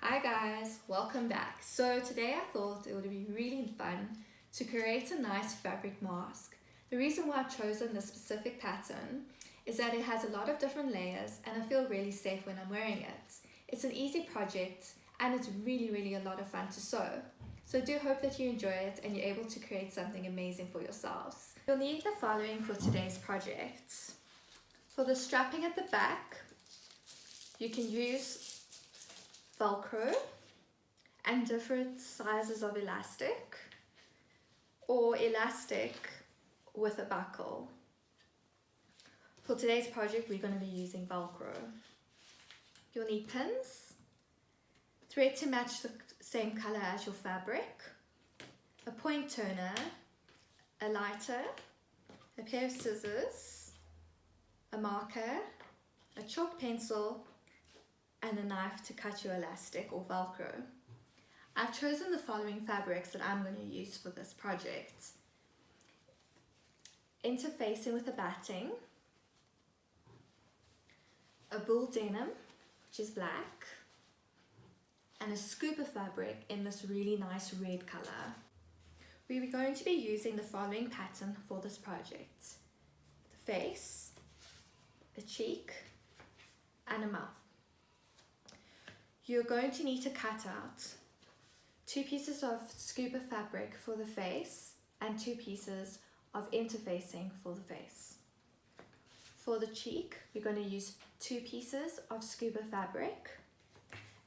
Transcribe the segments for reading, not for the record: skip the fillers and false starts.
Hi guys, welcome back. So today I thought it would be really fun to create a nice fabric mask. The reason why I've chosen this specific pattern is that it has a lot of different layers and I feel really safe when I'm wearing it. It's an easy project and it's really a lot of fun to sew. So I do hope that you enjoy it and you're able to create something amazing for yourselves. You'll need the following for today's project. For the strapping at the back, you can use velcro and different sizes of elastic or elastic with a buckle. For today's project we're going to be using velcro. You'll need pins, thread to match the same color as your fabric, a point turner, a lighter, a pair of scissors, a marker, a chalk pencil and a knife to cut your elastic or velcro. I've chosen the following fabrics that I'm going to use for this project. Interfacing with a batting, a bull denim, which is black, and a scuba fabric in this really nice red color. We're going to be using the following pattern for this project: the face, a cheek, and a mouth. You're going to need to cut out 2 pieces of scuba fabric for the face and 2 pieces of interfacing for the face. For the cheek, we're going to use 2 pieces of scuba fabric,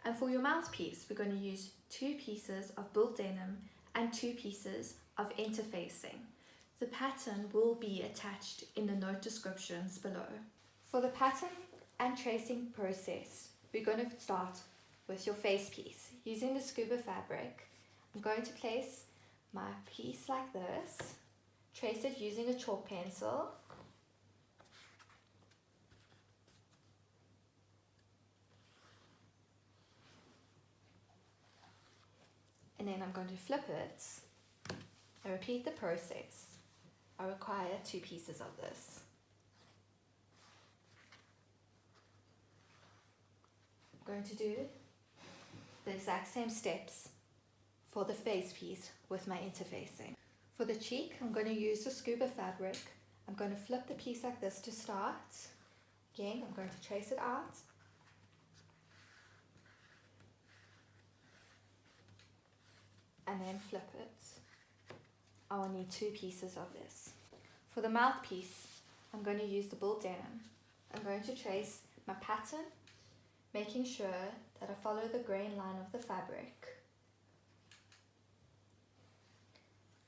and for your mouthpiece, we're going to use 2 pieces of bull denim and 2 pieces of interfacing. The pattern will be attached in the note descriptions below. For the pattern and tracing process, we're going to start with your face piece. Using the scuba fabric, I'm going to place my piece like this, trace it using a chalk pencil, and then I'm going to flip it and repeat the process. I require 2 pieces of this. I'm going to do the exact same steps for the face piece with my interfacing. For the cheek, I'm going to use the scuba fabric. I'm going to flip the piece like this to start. Again, I'm going to trace it out. And then flip it. I will need 2 pieces of this. For the mouthpiece, I'm going to use the bull denim. I'm going to trace my pattern, making sure that I follow the grain line of the fabric.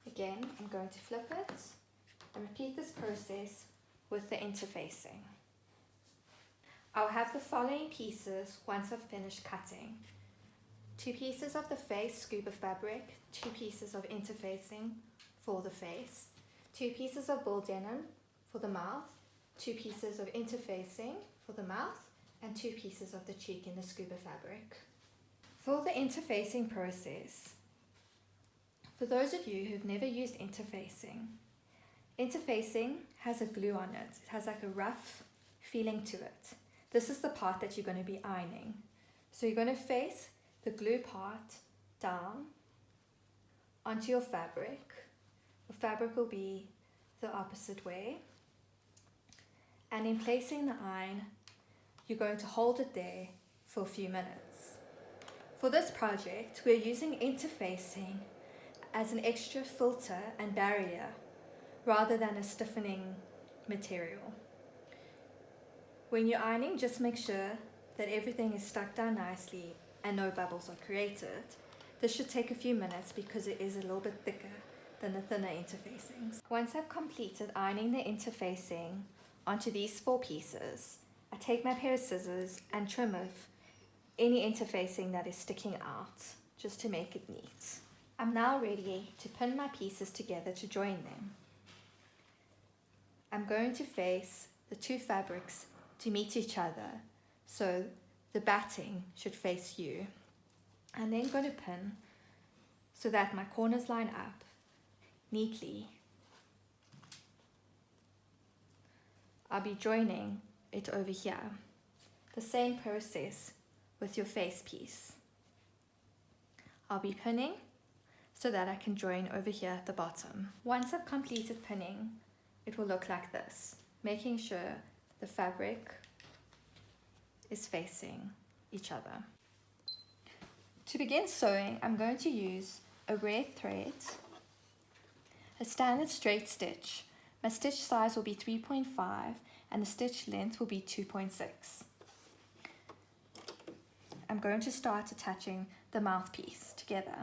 Again, I'm going to flip it and repeat this process with the interfacing. I'll have the following pieces once I've finished cutting: 2 pieces of the face scuba fabric, 2 pieces of interfacing for the face, 2 pieces of bull denim for the mouth, 2 pieces of interfacing for the mouth, and 2 pieces of the cheek in the scuba fabric. For the interfacing process, for those of you who've never used interfacing has a glue on it. It has like a rough feeling to it. This is the part that you're going to be ironing. So you're going to face the glue part down onto your fabric. The fabric will be the opposite way. And in placing the iron, you're going to hold it there for a few minutes. For this project, we're using interfacing as an extra filter and barrier rather than a stiffening material. When you're ironing, just make sure that everything is stuck down nicely and no bubbles are created. This should take a few minutes because it is a little bit thicker than the thinner interfacings. Once I've completed ironing the interfacing onto these 4 pieces, I take my pair of scissors and trim off any interfacing that is sticking out, just to make it neat. I'm now ready to pin my pieces together to join them. I'm going to face the 2 fabrics to meet each other, so the batting should face you. I'm then going to pin so that my corners line up neatly. I'll be joining it over here. The same process with your face piece. I'll be pinning so that I can join over here at the bottom. Once I've completed pinning, it will look like this, making sure the fabric is facing each other. To begin sewing, I'm going to use a red thread, a standard straight stitch. My stitch size will be 3.5 and the stitch length will be 2.6. I'm going to start attaching the mouthpiece together.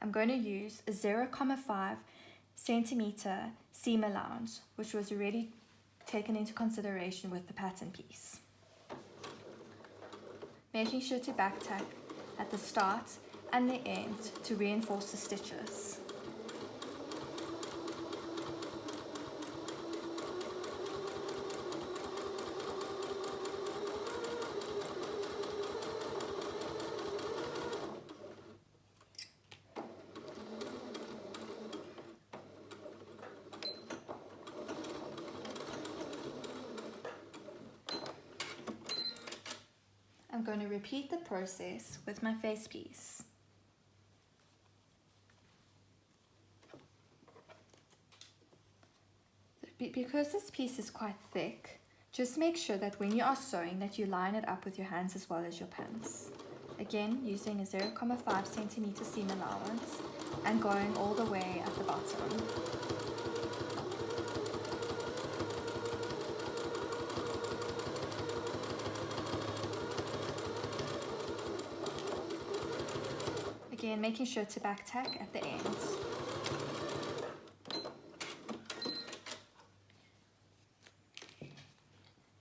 I'm going to use a 0.5 centimeter seam allowance, which was already taken into consideration with the pattern piece. Making sure to back tack at the start and the end to reinforce the stitches. I'm going to repeat the process with my face piece. Because this piece is quite thick, just make sure that when you are sewing that you line it up with your hands as well as your pins. Again, using a 0.5 centimeter seam allowance and going all the way at the bottom. Again, making sure to back tack at the ends.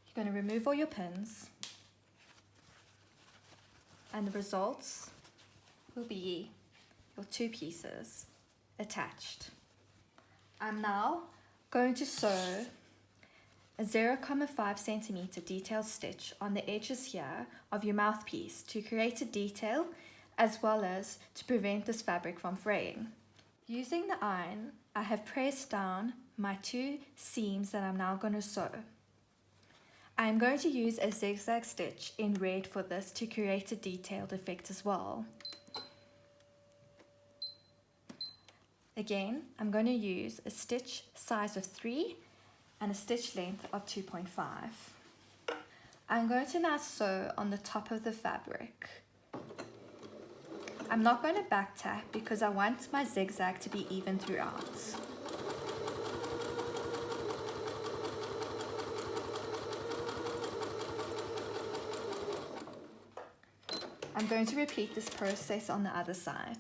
You're going to remove all your pins and the results will be your two pieces attached. I'm now going to sew a 0.5 centimeter detailed stitch on the edges here of your mouthpiece to create a detail as well as to prevent this fabric from fraying. Using the iron, I have pressed down my two seams that I'm now going to sew. I am going to use a zigzag stitch in red for this to create a detailed effect as well. Again, I'm going to use a stitch size of 3 and a stitch length of 2.5. I'm going to now sew on the top of the fabric. I'm not going to back tack because I want my zigzag to be even throughout. I'm going to repeat this process on the other side.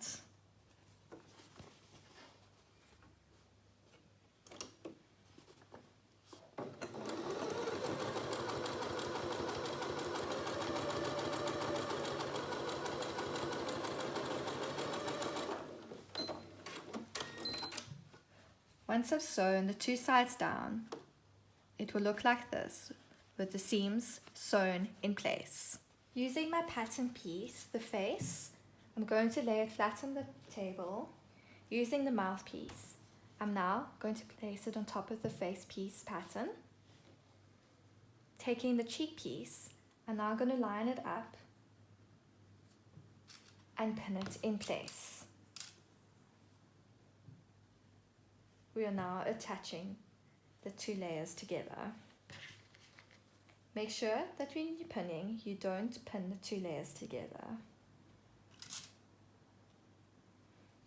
Once I've sewn the two sides down, it will look like this with the seams sewn in place. Using my pattern piece, the face, I'm going to lay it flat on the table. Using the mouthpiece, I'm now going to place it on top of the face piece pattern. Taking the cheek piece, I'm now going to line it up and pin it in place. We are now attaching the two layers together. Make sure that when you're pinning, you don't pin the two layers together. I'm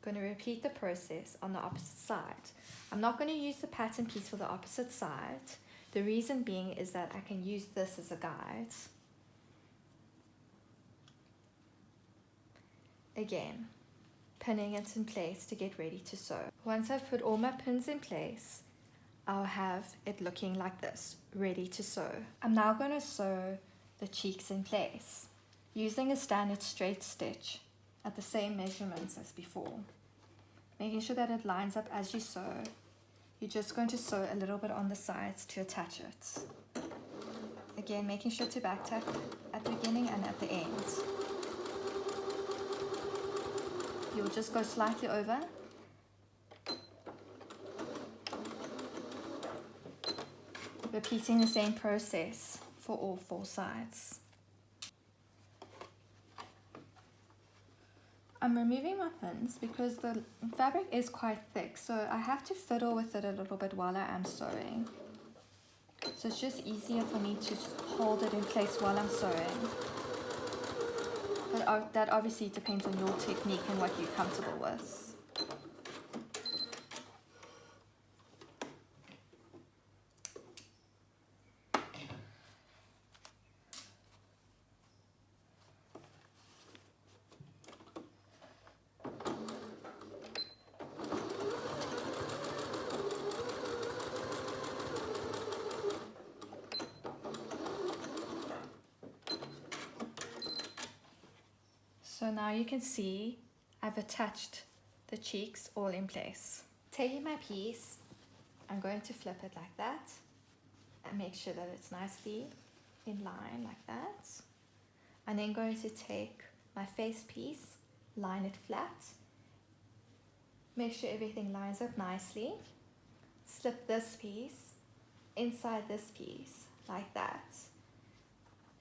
going to repeat the process on the opposite side. I'm not going to use the pattern piece for the opposite side. The reason being is that I can use this as a guide. Again, pinning it in place to get ready to sew. Once I've put all my pins in place, I'll have it looking like this, ready to sew. I'm now going to sew the cheeks in place using a standard straight stitch at the same measurements as before. Making sure that it lines up as you sew. You're just going to sew a little bit on the sides to attach it. Again, making sure to back tack at the beginning and at the ends. You'll just go slightly over. Repeating the same process for all four sides. I'm removing my pins because the fabric is quite thick, so I have to fiddle with it a little bit while I am sewing. So it's just easier for me to hold it in place while I'm sewing. But that obviously depends on your technique and what you're comfortable with. So now you can see I've attached the cheeks all in place. Taking my piece, I'm going to flip it like that and make sure that it's nicely in line like that. I'm then going to take my face piece, line it flat, make sure everything lines up nicely, slip this piece inside this piece like that.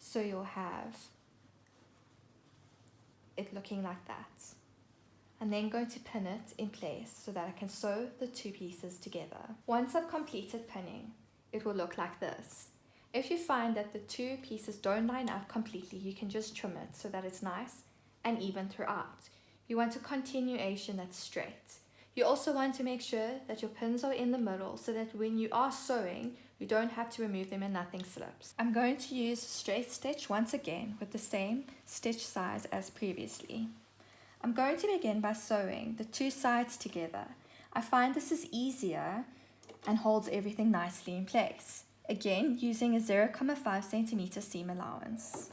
So you'll have it looking like that. I'm then going to pin it in place so that I can sew the two pieces together. Once I've completed pinning, it will look like this. If you find that the two pieces don't line up completely, you can just trim it so that it's nice and even throughout. You want a continuation that's straight. You also want to make sure that your pins are in the middle so that when you are sewing, you don't have to remove them and nothing slips. I'm going to use straight stitch once again with the same stitch size as previously. I'm going to begin by sewing the two sides together. I find this is easier and holds everything nicely in place. Again, using a 0.5 centimeter seam allowance.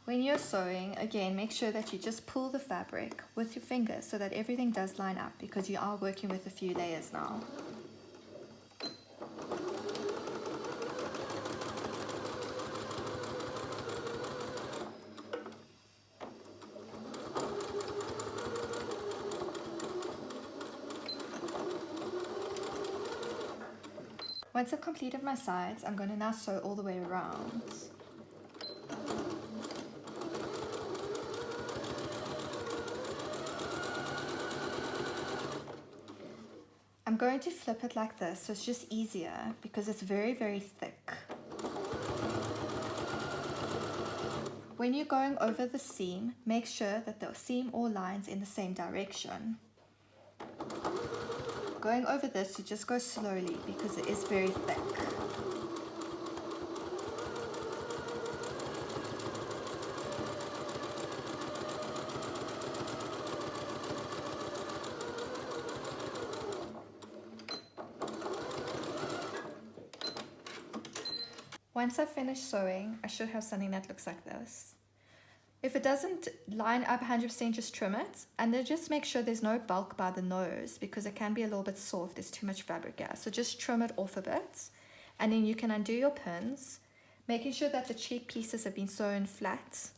When you're sewing, again, make sure that you just pull the fabric with your fingers so that everything does line up because you are working with a few layers now. Once I've completed my sides, I'm going to now sew all the way around. I'm going to flip it like this, so it's just easier because it's very, very thick. When you're going over the seam, make sure that the seam all lines in the same direction. Going over this, you just go slowly because it is very thick. Once I've finished sewing, I should have something that looks like this. If it doesn't line up 100%, just trim it, and then just make sure there's no bulk by the nose because it can be a little bit soft, there's too much fabric here. So just trim it off a bit, and then you can undo your pins, making sure that the cheek pieces have been sewn flat.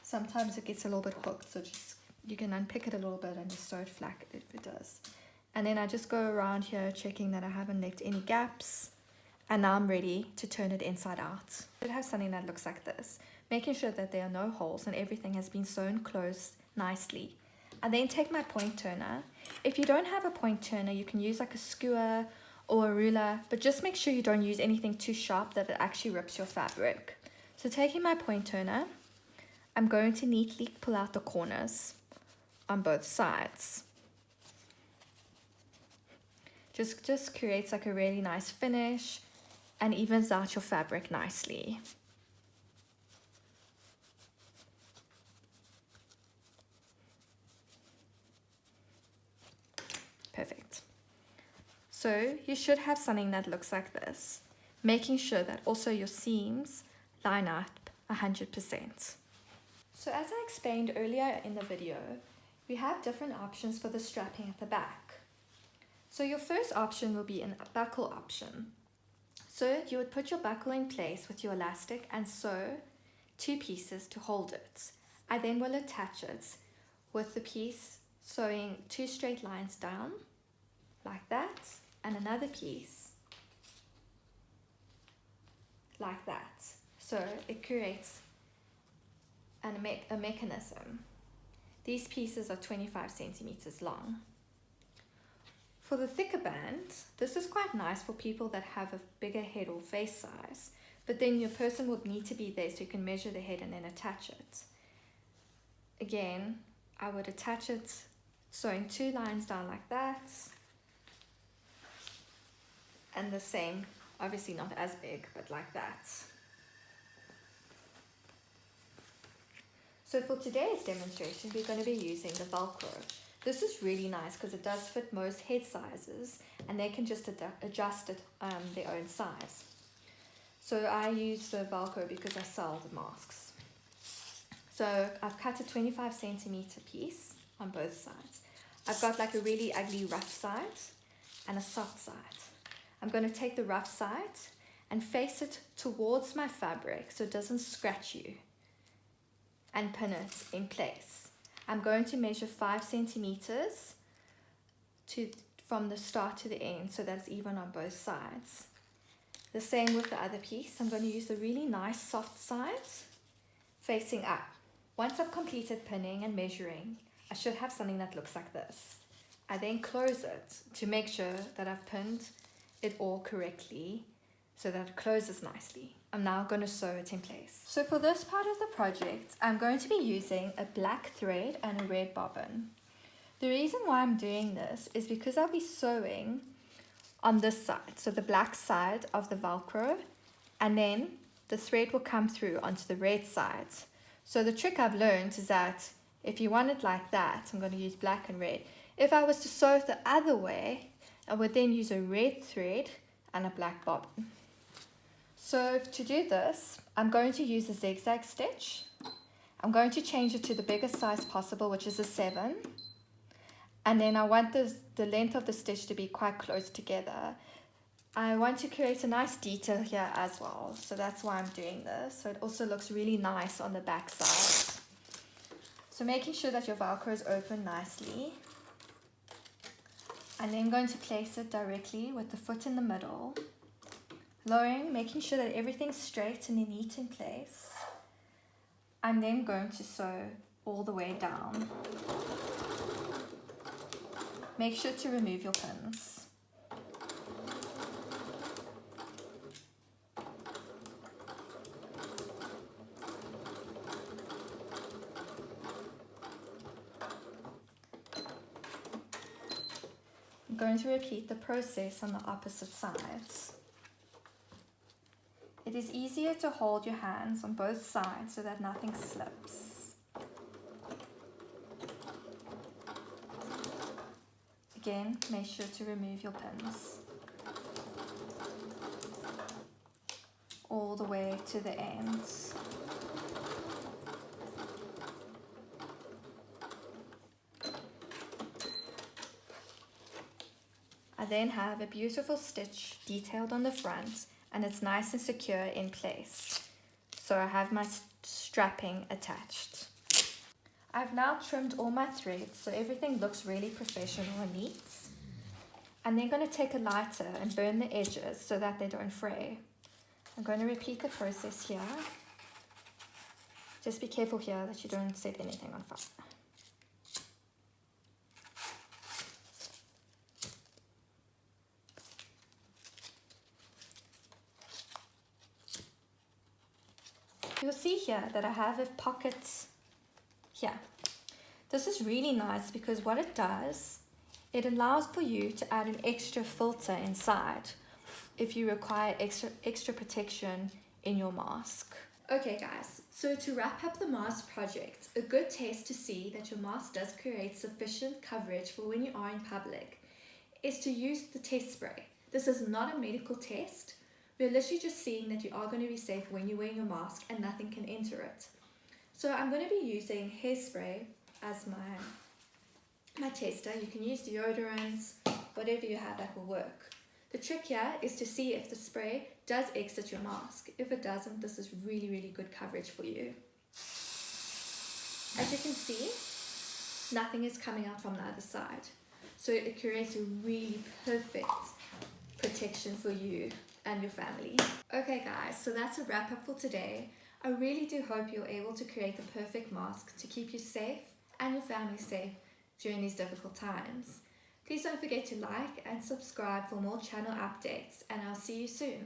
Sometimes it gets a little bit hooked, so just you can unpick it a little bit and just sew it flat if it does. And then I just go around here checking that I haven't left any gaps. And now I'm ready to turn it inside out. It has something that looks like this, making sure that there are no holes and everything has been sewn closed nicely. And then take my point turner. If you don't have a point turner, you can use like a skewer or a ruler, but just make sure you don't use anything too sharp that it actually rips your fabric. So taking my point turner, I'm going to neatly pull out the corners on both sides. Just creates like a really nice finish and evens out your fabric nicely. Perfect. So you should have something that looks like this, making sure that also your seams line up 100%. So as I explained earlier in the video, we have different options for the strapping at the back. So your first option will be a buckle option. So you would put your buckle in place with your elastic and sew two pieces to hold it. I then will attach it with the piece sewing 2 straight lines down like that, and another piece like that. So it creates a mechanism. These pieces are 25 centimeters long. For the thicker band, this is quite nice for people that have a bigger head or face size, but then your person would need to be there so you can measure the head and then attach it. Again, I would attach it sewing 2 lines down like that, and the same, obviously not as big, but like that. So for today's demonstration, we're going to be using the velcro. This is really nice because it does fit most head sizes, and they can just adjust it their own size. So I use the velcro because I sell the masks. So I've cut a 25 centimeter piece on both sides. I've got like a really ugly rough side and a soft side. I'm going to take the rough side and face it towards my fabric so it doesn't scratch you, and pin it in place. I'm going to measure 5 centimeters from the start to the end so that's even on both sides. The same with the other piece. I'm going to use the really nice soft side facing up. Once I've completed pinning and measuring, I should have something that looks like this. I then close it to make sure that I've pinned it all correctly so that it closes nicely. I'm now going to sew it in place. So for this part of the project, I'm going to be using a black thread and a red bobbin. The reason why I'm doing this is because I'll be sewing on this side, so the black side of the Velcro, and then the thread will come through onto the red side. So the trick I've learned is that if you want it like that, I'm going to use black and red. If I was to sew it the other way, I would then use a red thread and a black bobbin. So to do this, I'm going to use a zigzag stitch. I'm going to change it to the biggest size possible, which is a 7. And then I want the length of the stitch to be quite close together. I want to create a nice detail here as well, so that's why I'm doing this. So it also looks really nice on the back side. So making sure that your Velcro is open nicely. And then I'm going to place it directly with the foot in the middle. Lowering, making sure that everything's straight and neat in place. I'm then going to sew all the way down. Make sure to remove your pins. I'm going to repeat the process on the opposite sides. It is easier to hold your hands on both sides so that nothing slips. Again, make sure to remove your pins. All the way to the ends. I then have a beautiful stitch detailed on the front, and it's nice and secure in place. So I have my strapping attached. I've now trimmed all my threads so everything looks really professional and neat. I'm then going to take a lighter and burn the edges so that they don't fray. I'm going to repeat the process here. Just be careful here that you don't set anything on fire. You'll see here that I have a pocket here. This is really nice because what it does, it allows for you to add an extra filter inside if you require extra protection in your mask. Okay guys, so to wrap up the mask project, a good test to see that your mask does create sufficient coverage for when you are in public is to use the test spray. This is not a medical test. We're literally just seeing that you are going to be safe when you're wearing your mask and nothing can enter it. So I'm going to be using hairspray as my tester. You can use deodorants, whatever you have that will work. The trick here is to see if the spray does exit your mask. If it doesn't, this is really, really good coverage for you. As you can see, nothing is coming out from the other side. So it creates a really perfect protection for you and your family. Okay guys, so that's a wrap up for today. I really do hope you're able to create the perfect mask to keep you safe and your family safe during these difficult times. Please don't forget to like and subscribe for more channel updates, and I'll see you soon.